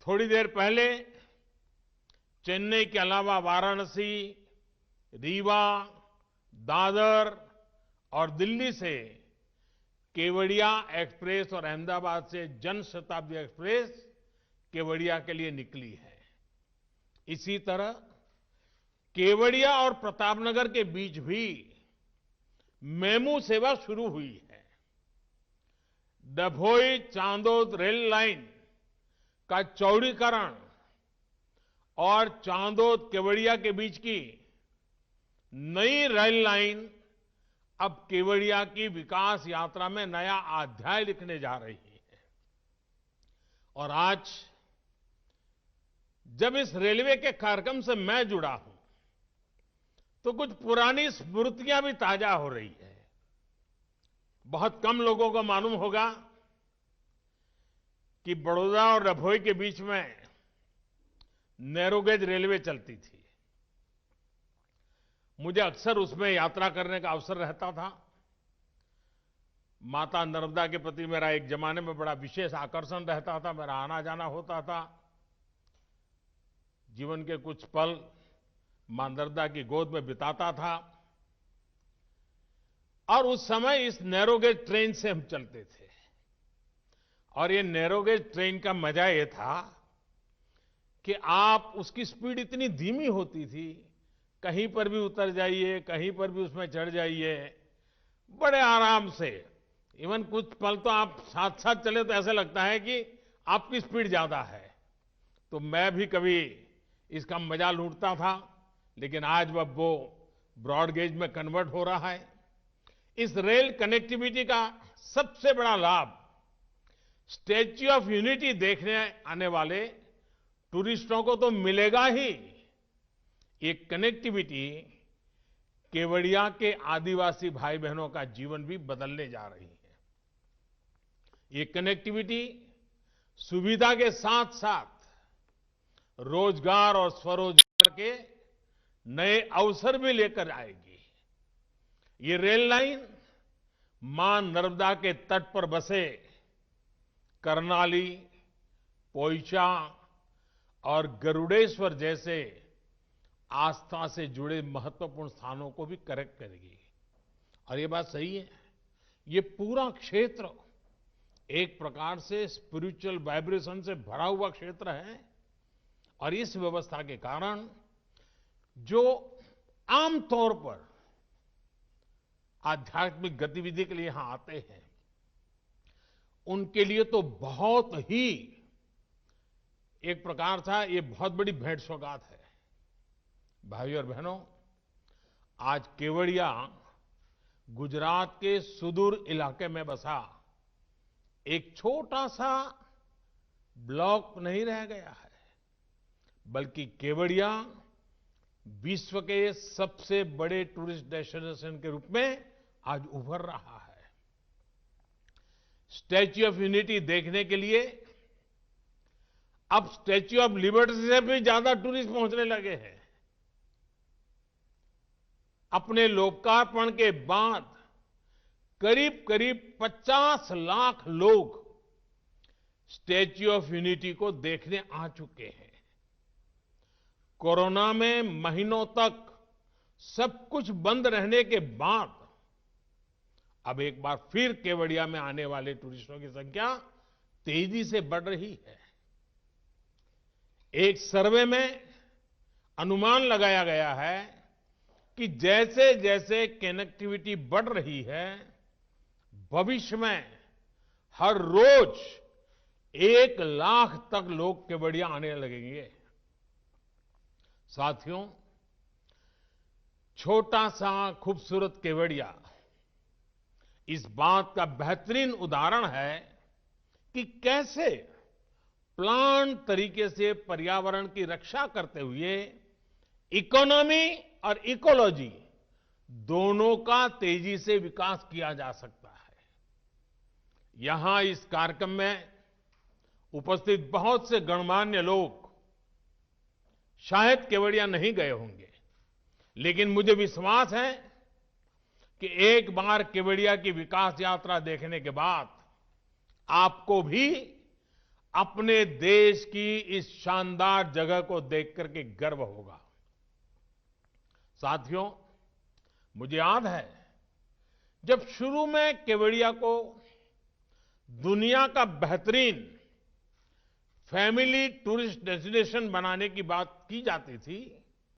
थोड़ी देर पहले चेन्नई के अलावा वाराणसी, रीवा, दादर और दिल्ली से केवड़िया एक्सप्रेस और अहमदाबाद से जन शताब्दी एक्सप्रेस केवड़िया के लिए निकली है। इसी तरह केवड़िया और प्रतापनगर के बीच भी मेमू सेवा शुरू हुई है। डभोई चांदोद रेल लाइन का चौड़ीकरण और चांदोद केवड़िया के बीच की नई रेल लाइन अब केवड़िया की विकास यात्रा में नया अध्याय लिखने जा रही है। और आज जब इस रेलवे के कार्यक्रम से मैं जुड़ा हूं तो कुछ पुरानी स्मृतियां भी ताजा हो रही है। बहुत कम लोगों को मालूम होगा कि बड़ौदा और डभोई के बीच में नैरोगेज रेलवे चलती थी। मुझे अक्सर उसमें यात्रा करने का अवसर रहता था। माता नर्मदा के प्रति मेरा एक जमाने में बड़ा विशेष आकर्षण रहता था। मेरा आना जाना होता था। जीवन के कुछ पल मां नर्मदा की गोद में बिताता था। और उस समय इस नैरोगेज ट्रेन से हम चलते थे। और ये नैरोगेज ट्रेन का मजा ये था कि आप उसकी स्पीड इतनी धीमी होती थी, कहीं पर भी उतर जाइए, कहीं पर भी उसमें चढ़ जाइए, बड़े आराम से। इवन कुछ पल तो आप साथ साथ चले तो ऐसा लगता है कि आपकी स्पीड ज्यादा है। तो मैं भी कभी इसका मजा लूटता था। लेकिन आज वह वो ब्रॉड गेज में कन्वर्ट हो रहा है। इस रेल कनेक्टिविटी का सबसे बड़ा लाभ स्टैच्यू ऑफ यूनिटी देखने आने वाले टूरिस्टों को तो मिलेगा ही। ये कनेक्टिविटी केवड़िया के आदिवासी भाई बहनों का जीवन भी बदलने जा रही है। ये कनेक्टिविटी सुविधा के साथ साथ रोजगार और स्वरोजगार के नए अवसर भी लेकर आएगी। ये रेल लाइन मां नर्मदा के तट पर बसे कर्नाली, पोइचा और गरुड़ेश्वर जैसे आस्था से जुड़े महत्वपूर्ण स्थानों को भी कनेक्ट करेगी। और ये बात सही है, ये पूरा क्षेत्र एक प्रकार से स्पिरिचुअल वाइब्रेशन से भरा हुआ क्षेत्र है। और इस व्यवस्था के कारण जो आमतौर पर आध्यात्मिक गतिविधि के लिए यहां आते हैं, उनके लिए तो बहुत ही एक प्रकार था, ये बहुत बड़ी भेंट सौगात है। भाइयों और बहनों, आज केवड़िया गुजरात के सुदूर इलाके में बसा एक छोटा सा ब्लॉक नहीं रह गया है, बल्कि केवड़िया विश्व के सबसे बड़े टूरिस्ट डेस्टिनेशन के रूप में आज उभर रहा है। स्टैच्यू ऑफ यूनिटी देखने के लिए अब स्टैच्यू ऑफ लिबर्टी से भी ज्यादा टूरिस्ट पहुंचने लगे हैं। अपने लोकार्पण के बाद करीब करीब 50 लाख लोग स्टैच्यू ऑफ यूनिटी को देखने आ चुके हैं। कोरोना में महीनों तक सब कुछ बंद रहने के बाद अब एक बार फिर केवड़िया में आने वाले टूरिस्टों की संख्या तेजी से बढ़ रही है। एक सर्वे में अनुमान लगाया गया है कि जैसे जैसे कनेक्टिविटी बढ़ रही है, भविष्य में हर रोज 1 लाख तक लोग केवड़िया आने लगेंगे। साथियों, छोटा सा खूबसूरत केवड़िया इस बात का बेहतरीन उदाहरण है कि कैसे प्लान तरीके से पर्यावरण की रक्षा करते हुए इकोनॉमी और इकोलॉजी दोनों का तेजी से विकास किया जा सकता है। यहां इस कार्यक्रम में उपस्थित बहुत से गणमान्य लोग शायद केवड़िया नहीं गए होंगे, लेकिन मुझे विश्वास है कि एक बार केवड़िया की विकास यात्रा देखने के बाद आपको भी अपने देश की इस शानदार जगह को देख करके गर्व होगा। साथियों, मुझे याद है जब शुरू में केवड़िया को दुनिया का बेहतरीन फैमिली टूरिस्ट डेस्टिनेशन बनाने की बात की जाती थी,